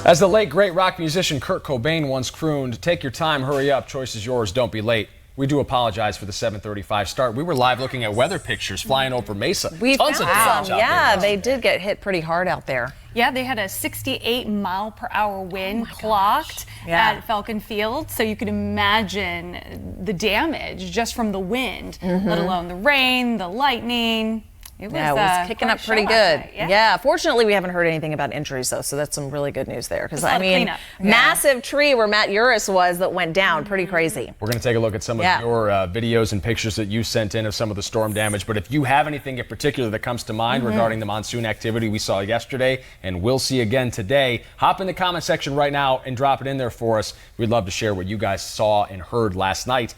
As the late, great rock musician Kurt Cobain once crooned, "Take your time, hurry up, choice is yours, don't be late." We do apologize for the 7:35 start. We were live looking at weather pictures flying over Mesa. We Tons of found damage some. out Yeah, there. they did get hit pretty hard out there. Yeah, they had a 68-mile-per-hour wind clocked at Falcon Field, so you could imagine the damage just from the wind, let alone the rain, the lightning. It was kicking up pretty good. Yeah, fortunately we haven't heard anything about injuries though, so that's some really good news there. Because I mean, massive tree where Matt Uris was that went down, pretty crazy. We're going to take a look at some of your videos and pictures that you sent in of some of the storm damage. But if you have anything in particular that comes to mind regarding the monsoon activity we saw yesterday and we'll see again today, hop in the comment section right now and drop it in there for us. We'd love to share what you guys saw and heard last night.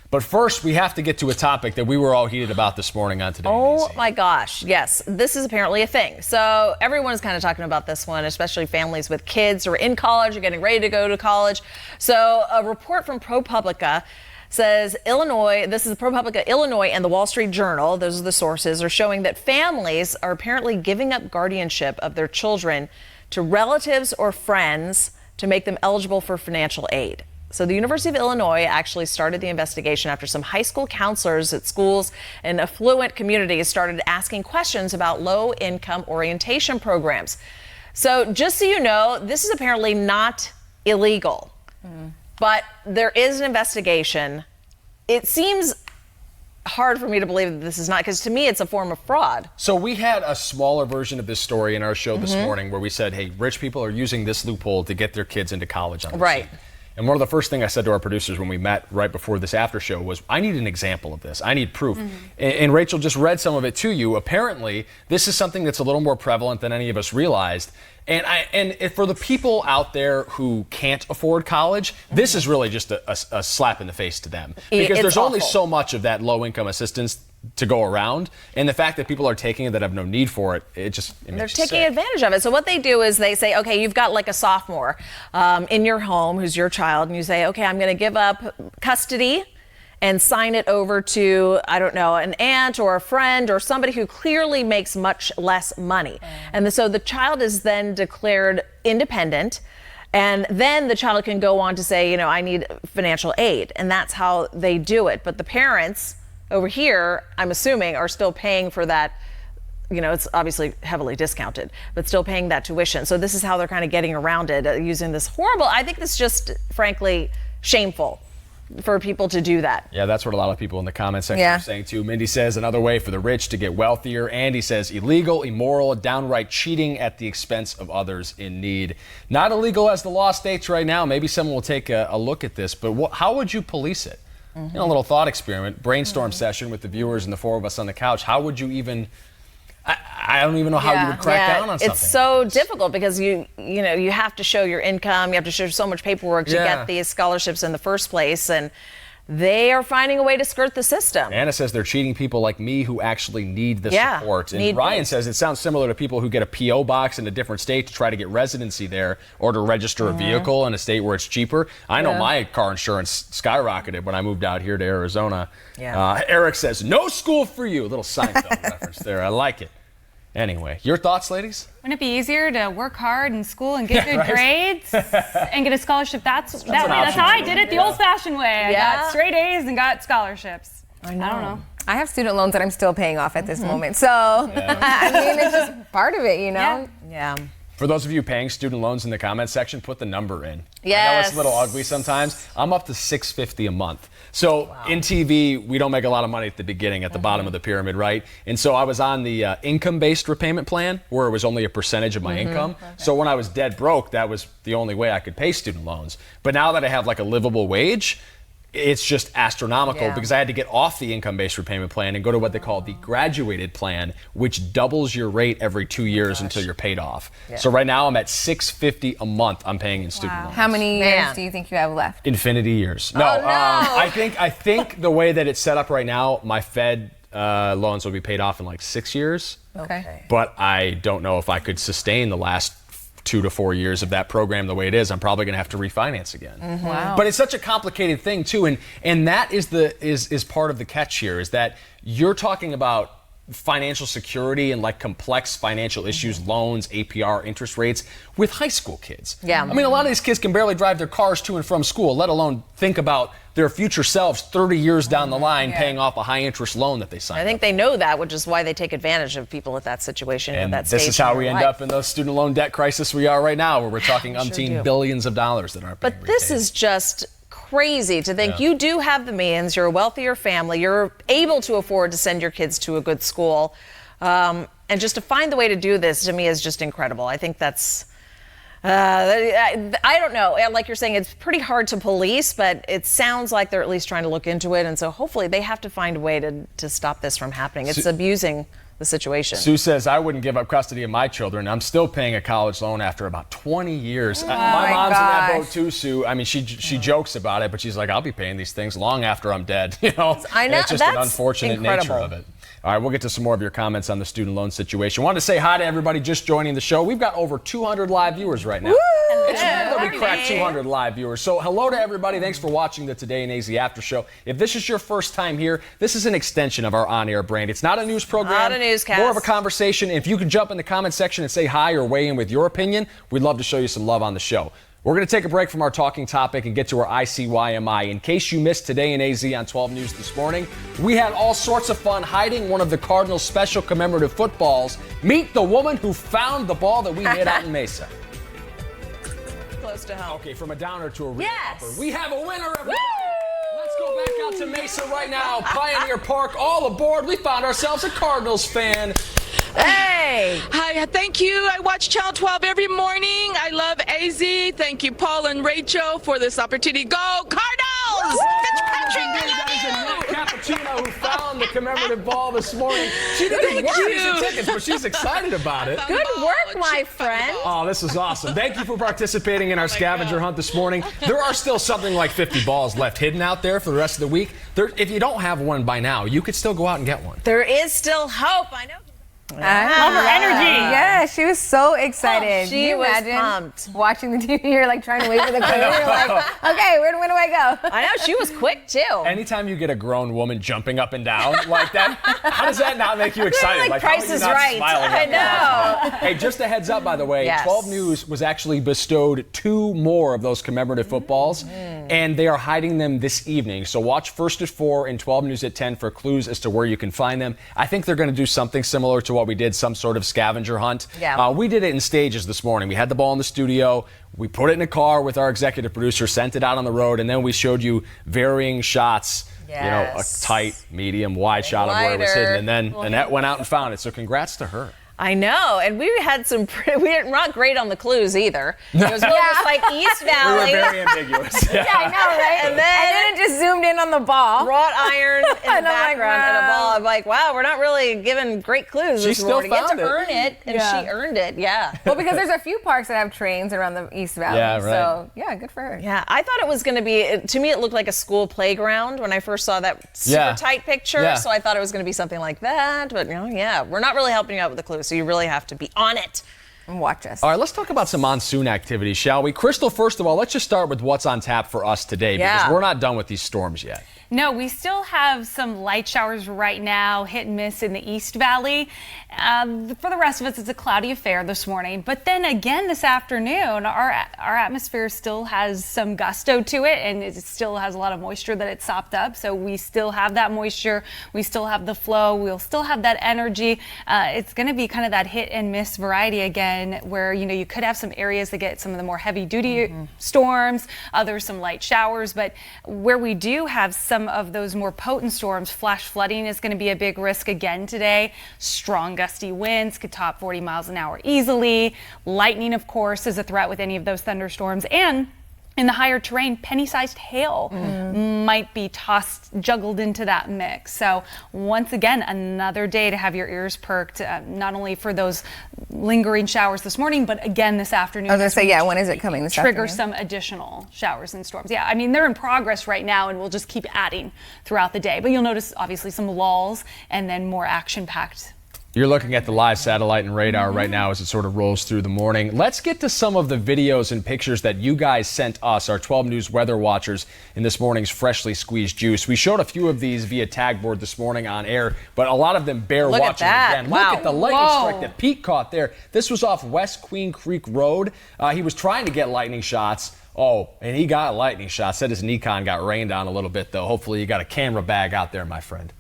But first, we have to get to a topic that we were all heated about this morning on Today. Oh my gosh, yes. This is apparently a thing. So everyone is kind of talking about this one, especially families with kids who are in college or getting ready to go to college. So a report from ProPublica says this is ProPublica, Illinois, and the Wall Street Journal, those are the sources, are showing that families are apparently giving up guardianship of their children to relatives or friends to make them eligible for financial aid. So the University of Illinois actually started the investigation after some high school counselors at schools in affluent communities started asking questions about low-income orientation programs. So just so you know, this is apparently not illegal, but there is an investigation. It seems hard for me to believe that this is not, because to me it's a form of fraud. So we had a smaller version of this story in our show this morning where we said, hey, rich people are using this loophole to get their kids into college on the cheap. And one of the first things I said to our producers when we met right before this after show was, I need an example of this. I need proof. And Rachel just read some of it to you. Apparently, this is something that's a little more prevalent than any of us realized. And for the people out there who can't afford college, this is really just a slap in the face to them. Because there's only so much of that low-income assistance to go around, and the fact that people are taking it that have no need for it, they're taking advantage of it. So what they do is they say, okay, you've got like a sophomore in your home who's your child, and you say, okay, I'm going to give up custody and sign it over to, I don't know, an aunt or a friend or somebody who clearly makes much less money. And so the child is then declared independent, and then the child can go on to say, you know, I need financial aid, and that's how they do it. But the parents over here, I'm assuming, are still paying for that. You know, it's obviously heavily discounted, but still paying that tuition. So this is how they're kind of getting around it, using this horrible, I think this is just, frankly, shameful for people to do that. Yeah, that's what a lot of people in the comment section are saying too. Mindy says another way for the rich to get wealthier. Andy says illegal, immoral, downright cheating at the expense of others in need. Not illegal as the law states right now. Maybe someone will take a look at this, but how would you police it? You know, a little thought experiment, brainstorm session with the viewers and the four of us on the couch. How would you even, I don't even know how you would crack down on something. It's so difficult because you have to show your income, you have to show so much paperwork to get these scholarships in the first place, and they are finding a way to skirt the system. Anna says they're cheating people like me who actually need the support. And Ryan says it sounds similar to people who get a P.O. box in a different state to try to get residency there or to register a vehicle in a state where it's cheaper. I know my car insurance skyrocketed when I moved out here to Arizona. Eric says, no school for you. A little Seinfeld reference there. I like it. Anyway, your thoughts, ladies? Wouldn't it be easier to work hard in school and get good grades and get a scholarship? That's how I did it the old-fashioned way. I got straight A's and got scholarships. I don't know. I have student loans that I'm still paying off at this moment. So, I mean, it's just part of it, you know? Yeah. For those of you paying student loans in the comment section, put the number in. Yes. I know it's a little ugly sometimes. I'm up to $650 a month. So in TV, we don't make a lot of money at the beginning, at the bottom of the pyramid, right? And so I was on the income-based repayment plan where it was only a percentage of my income. So when I was dead broke, that was the only way I could pay student loans. But now that I have like a livable wage, it's just astronomical because I had to get off the income-based repayment plan and go to what they call the graduated plan, which doubles your rate every 2 years until you're paid off. So right now I'm at $650 a month I'm paying in student loans. How many years do you think you have left? Infinity years. No, I think the way that it's set up right now, my Fed loans will be paid off in like 6 years. Okay. But I don't know if I could sustain the last 2 to 4 years of that program the way it is. I'm probably going to have to refinance again. Wow. But it's such a complicated thing too, and that is part of the catch here, is that you're talking about financial security and like complex financial issues, loans, APR, interest rates with high school kids. Yeah. I mean, a lot of these kids can barely drive their cars to and from school, let alone think about their future selves 30 years down the line paying off a high interest loan that they signed. I think they know that, which is why they take advantage of people at that situation. And that this stage is how in we their end life. up in the student loan debt crisis we are right now, where we're talking umpteen billions of dollars that aren't being But this repaid. is just crazy to think you do have the means, you're a wealthier family, you're able to afford to send your kids to a good school. And just to find the way to do this, to me, is just incredible. I think that's, I don't know. Like you're saying, it's pretty hard to police, but it sounds like they're at least trying to look into it. And so hopefully they have to find a way to stop this from happening. It's abusing the situation. Sue says, I wouldn't give up custody of my children. I'm still paying a college loan after about 20 years. My mom's in that boat too, Sue. I mean, she jokes about it, but she's like, I'll be paying these things long after I'm dead. You know, I know. And it's just an unfortunate nature of it. All right, we'll get to some more of your comments on the student loan situation. Wanted to say hi to everybody just joining the show. We've got over 200 live viewers right now. Woo! It's rare that we crack 200 live viewers. So hello to everybody. Thanks for watching the Today in AZ After Show. If this is your first time here, this is an extension of our on-air brand. It's not a news program. Not a newscast. More of a conversation. If you can jump in the comment section and say hi or weigh in with your opinion, we'd love to show you some love on the show. We're going to take a break from our talking topic and get to our ICYMI. In case you missed Today in AZ on 12 News this morning, we had all sorts of fun hiding one of the Cardinals' special commemorative footballs. Meet the woman who found the ball that we hit out in Mesa. Close to home. Okay, from a downer to a real Yes. upper. We have a winner, everybody. Let's go back out to Mesa right now. Pioneer Park, all aboard. We found ourselves a Cardinals fan. Hey! Hi, thank you. I watch Channel 12 every morning. I love AZ. Thank you, Paul and Rachel, for this opportunity. Go Cardinals! That is a Cappuccino who found the commemorative ball this morning. She didn't want these tickets, but she's excited about it. Good work, my friend. Oh, this is awesome. Thank you for participating in our scavenger hunt this morning. There are still something like 50 balls left hidden out there for the rest of the week. If you don't have one by now, you could still go out and get one. There is still hope. I know. Love her energy. Yeah, she was so excited. She Can you was imagine pumped. watching the TV? You're like trying to wait for the clue. You're like, okay, where do I go? I know, she was quick too. Anytime you get a grown woman jumping up and down like that, how does that not make you excited? Like how are Price you is not Right. smiling I at that? know. Hey, just a heads up, by the way, Yes. 12 News was actually bestowed 2 more of those commemorative footballs, and they are hiding them this evening. So watch First at 4 and 12 News at 10 for clues as to where you can find them. I think they're going to do something similar to what we did, some sort of scavenger hunt. Yeah. We did it in stages this morning. We had the ball in the studio. We put it in a car with our executive producer, sent it out on the road, and then we showed you varying shots. Yes. You know, a tight, medium, wide shot of where it was Wider. hidden. And then Annette went out and found it. So congrats to her. I know, and we had some. We weren't great on the clues either. It was really just like East We were Valley, very ambiguous. Yeah, I know, right? And then it just zoomed in on the ball. wrought iron in the And I'm like, background and a wow. ball. I'm like, wow, we're not really giving great clues She this still morning. You found had to it. earn it, and Yeah. she earned it. Yeah. Well, because there's a few parks that have trains around the East Valley. Yeah, right. So, yeah, good for her. Yeah, I thought it was going to be, to me, it looked like a school playground when I first saw that super Yeah. tight picture. Yeah. So I thought it was going to be something like that. But, yeah, we're not really helping you out with the clues. So you really have to be on it. And watch us. All right, let's talk about some monsoon activity, shall we? Crystal, first of all, let's just start with what's on tap for us today because Yeah. we're not done with these storms yet. No, we still have some light showers right now, hit and miss in the East Valley. For the rest of us, it's a cloudy affair this morning. But then again this afternoon, our atmosphere still has some gusto to it, and it still has a lot of moisture that it's sopped up. So we still have that moisture. We still have the flow. We'll still have that energy. It's going to be kind of that hit and miss variety again, where you could have some areas that get some of the more heavy-duty storms, others some light showers. But where we do have some of those more potent storms, flash flooding is going to be a big risk again today. Strong gusty winds could top 40 miles an hour easily. Lightning, of course, is a threat with any of those thunderstorms. And in the higher terrain, penny-sized hail might be juggled into that mix. So once again, another day to have your ears perked, not only for those lingering showers this morning, but again this afternoon. I was going to say, yeah, when is it coming this Trigger afternoon? some additional showers and storms. Yeah, I mean, they're in progress right now, and we'll just keep adding throughout the day. But you'll notice, obviously, some lulls and then more action-packed You're looking at the live satellite and radar right now as it sort of rolls through the morning. Let's get to some of the videos and pictures that you guys sent us, our 12 News weather watchers, in this morning's Freshly Squeezed Juice. We showed a few of these via tag board this morning on air, but a lot of them bear Look watching at that. again. Wow. Look at the lightning strike that Pete caught there. This was off West Queen Creek Road. He was trying to get lightning shots. Oh, and he got lightning shots. Said his Nikon got rained on a little bit, though. Hopefully you got a camera bag out there, my friend.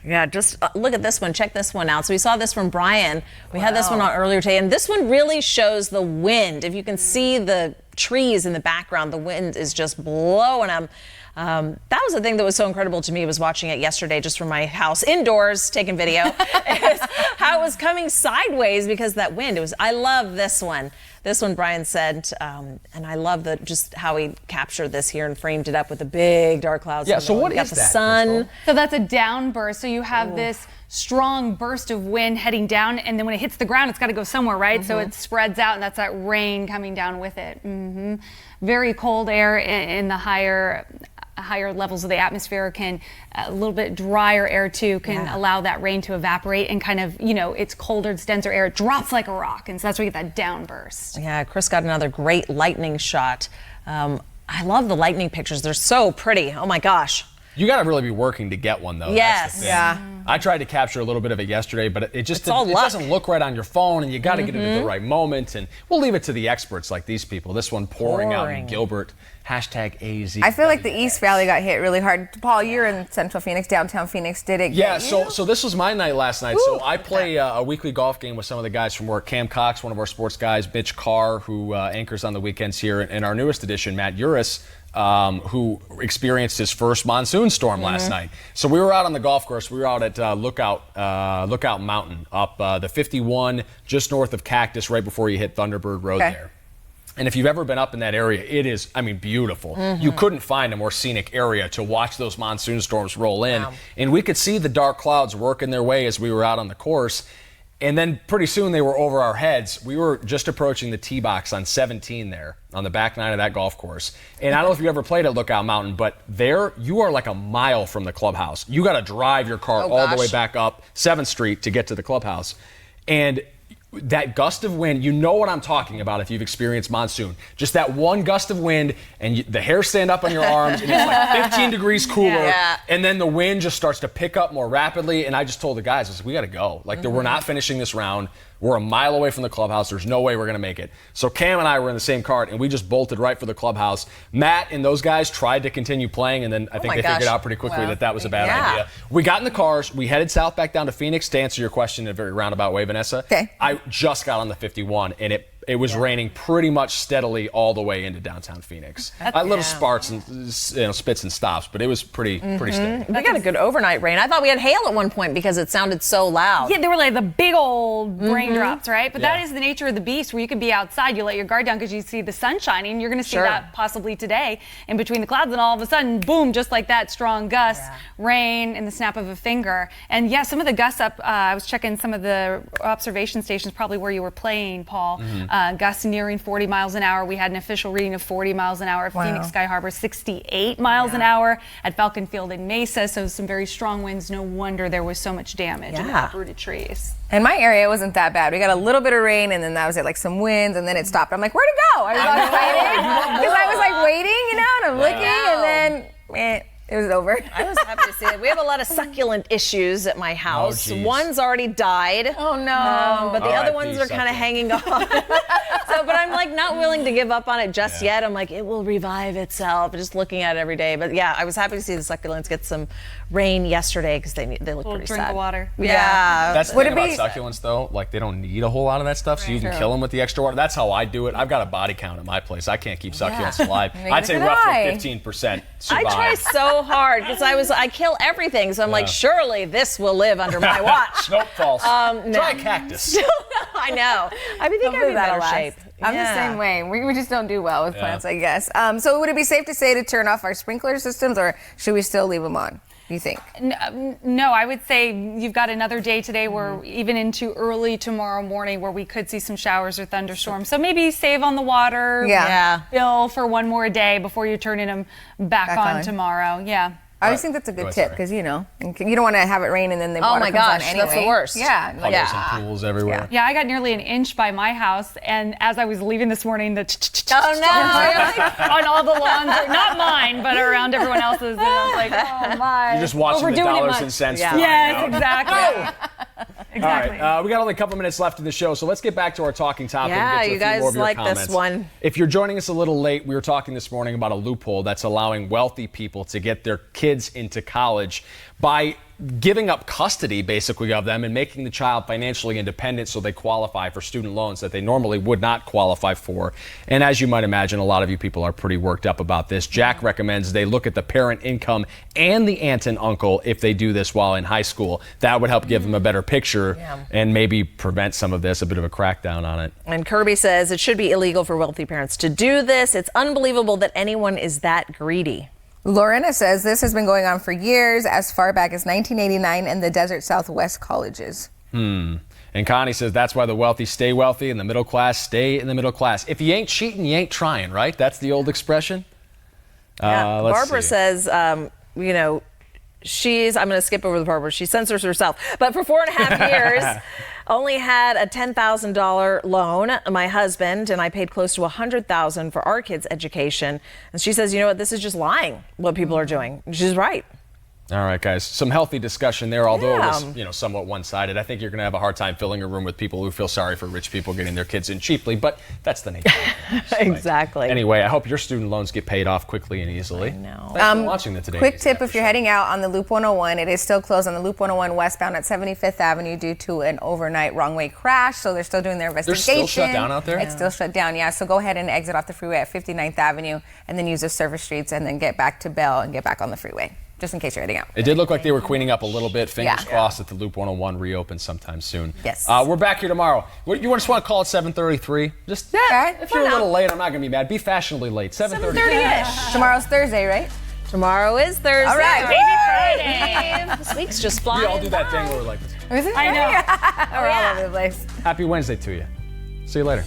Yeah, just look at this one. Check this one out. So we saw this from Brian. We had this one on earlier today, and this one really shows the wind. If you can see the trees in the background, the wind is just blowing them. That was the thing that was so incredible to me, was watching it yesterday just from my house indoors, taking video, is how it was coming sideways because of that wind. I love this one. This one Brian sent, and I love just how he captured this here and framed it up with the big dark clouds. Yeah, so what is the that, sun. Crystal? So that's a downburst. So you have this strong burst of wind heading down, and then when it hits the ground, it's got to go somewhere, right? So it spreads out, and that's that rain coming down with it. Very cold air in the higher levels of the atmosphere can, a little bit drier air too, can allow that rain to evaporate and kind of, it's colder, it's denser air, it drops like a rock, and so that's where you get that downburst. Yeah, Chris got another great lightning shot. I love the lightning pictures. They're so pretty. Oh my gosh. You got to really be working to get one, though. Yes. That's the thing. I tried to capture a little bit of it yesterday, but it doesn't look right on your phone, and you got to get it at the right moment. And we'll leave it to the experts like these people. This one pouring out in Gilbert. #AZ. I feel like the East Valley got hit really hard. Paul, you're in Central Phoenix, downtown Phoenix. Did it get you? So this was my night last night. So I play a weekly golf game with some of the guys from work. Cam Cox, one of our sports guys, Mitch Carr, who anchors on the weekends here, and our newest addition, Matt Uris, who experienced his first monsoon storm last night. So we were out on the golf course. We were out at Lookout Mountain, up the 51, just north of Cactus, right before you hit Thunderbird Road there. And if you've ever been up in that area, it is, beautiful. You couldn't find a more scenic area to watch those monsoon storms roll in. Wow. And we could see the dark clouds working their way as we were out on the course. And then pretty soon they were over our heads. We were just approaching the tee box on 17 there, on the back nine of that golf course. And I don't know if you ever played at Lookout Mountain, but there you are like a mile from the clubhouse. You got to drive your car all the way back up 7th Street to get to the clubhouse. And that gust of wind, you know what I'm talking about if you've experienced monsoon. Just that one gust of wind, and the hair stand up on your arms, and it's like 15 degrees cooler, and then the wind just starts to pick up more rapidly. And I just told the guys, I said, we got to go. Like, we're not finishing this round. We're a mile away from the clubhouse. There's no way we're going to make it. So Cam and I were in the same cart, and we just bolted right for the clubhouse. Matt and those guys tried to continue playing, and then I think they figured out pretty quickly that was a bad idea. We got in the cars. We headed south back down to Phoenix. To answer your question in a very roundabout way, Vanessa, I just got on the 51, and it was raining pretty much steadily all the way into downtown Phoenix. Little sparks and spits and stops, but it was pretty steady. We got a good overnight rain. I thought we had hail at one point because it sounded so loud. Yeah, they were like the big old raindrops, right? But that is the nature of the beast, where you can be outside, you let your guard down because you see the sun shining. You're going to see that possibly today in between the clouds, and all of a sudden, boom, just like that, strong gusts, rain in the snap of a finger. And some of the gusts up, I was checking some of the observation stations, probably where you were playing, Paul. Gusts nearing 40 miles an hour. We had an official reading of 40 miles an hour at Phoenix Sky Harbor, 68 miles an hour at Falcon Field in Mesa. So some very strong winds. No wonder there was so much damage in the uprooted trees. And my area wasn't that bad. We got a little bit of rain, and then that was it, like some winds, and then it stopped. I'm like, where'd it go? I was waiting because I was like waiting, and I'm looking, and then it was over. I was happy to see it. We have a lot of succulent issues at my house. One's already died. Oh no! But the other ones are kind of hanging on. But I'm like not willing to give up on it just yet. I'm like, it will revive itself. Just looking at it every day. But I was happy to see the succulents get some rain yesterday because they look pretty drink sad. of water. Yeah. That's the thing about succulents, though. Like, they don't need a whole lot of that stuff, so you can kill them with the extra water. That's how I do it. I've got a body count at my place. I can't keep succulents alive. I'd say roughly 15% survive. I try so hard because I kill everything. So I'm like, surely this will live under my watch. Nope, false. Try a cactus. I know. I think I'd be in better shape. I'm the same way. We just don't do well with plants, I guess. So would it be safe to say to turn off our sprinkler systems, or should we still leave them on, do you think? No, I would say you've got another day today where even into early tomorrow morning where we could see some showers or thunderstorms. So maybe save on the water. Bill for one more day before you're turning them back on tomorrow. Yeah. I always think that's a good tip because, you know, you don't want to have it rain and then the water my comes on gosh, anyway. that's the worst. Yeah. Puddles and pools everywhere. Yeah, I got nearly an inch by my house, and as I was leaving this morning, the on all the lawns, not mine, but around everyone else's, and I was like, oh my. You're just watching the dollars and cents flying Yes, out. exactly. Exactly. All right, we got only a couple minutes left in the show, so let's get back to our talking topic. Yeah, and get to you a few guys more of your like this comments. one. If you're joining us a little late, we were talking this morning about a loophole that's allowing wealthy people to get their kids into college by giving up custody, basically, of them and making the child financially independent so they qualify for student loans that they normally would not qualify for. And as you might imagine, a lot of you people are pretty worked up about this. Jack recommends they look at the parent income and the aunt and uncle if they do this while in high school. That would help give them a better picture and maybe prevent some of this, a bit of a crackdown on it. And Kirby says it should be illegal for wealthy parents to do this. It's unbelievable that anyone is that greedy. Lorena says this has been going on for years, as far back as 1989 in the Desert Southwest colleges. And Connie says that's why the wealthy stay wealthy and the middle class stay in the middle class. If you ain't cheating, you ain't trying, right? That's the old expression. Barbara says, you know, I'm going to skip over the Barbara. She censors herself. But for 4.5 years, only had a $10,000 loan, my husband, and I paid close to $100,000 for our kids' education. And she says, you know what, this is just lying, what people are doing. She's right. All right, guys, some healthy discussion there, although it was, you know, somewhat one-sided. I think you're going to have a hard time filling a room with people who feel sorry for rich people getting their kids in cheaply, but that's the nature of things, Exactly. Right? Anyway, I hope your student loans get paid off quickly and easily. I know. Thanks for watching the Today Quick News tip After if you're Show. heading out on the Loop 101, it is still closed on the Loop 101 westbound at 75th Avenue due to an overnight wrong-way crash, so they're still doing their investigation. They're still shut down out there? It's still shut down, yeah. So go ahead and exit off the freeway at 59th Avenue and then use the service streets and then get back to Bell and get back on the freeway, just in case you're heading out. It did look like they were cleaning up a little bit. Fingers Yeah. crossed that the Loop 101 reopens sometime soon. Yes. We're back here tomorrow. You just want to call it 7:33? Just Okay. if you're a little late, I'm not going to be mad. Be fashionably late. 7:30. Tomorrow's Thursday, right? Tomorrow is Thursday. All right. Friday. This week's just flying. We all do that thing where we're like, Is it? I know. We're all over the place. happy Wednesday to you. See you later.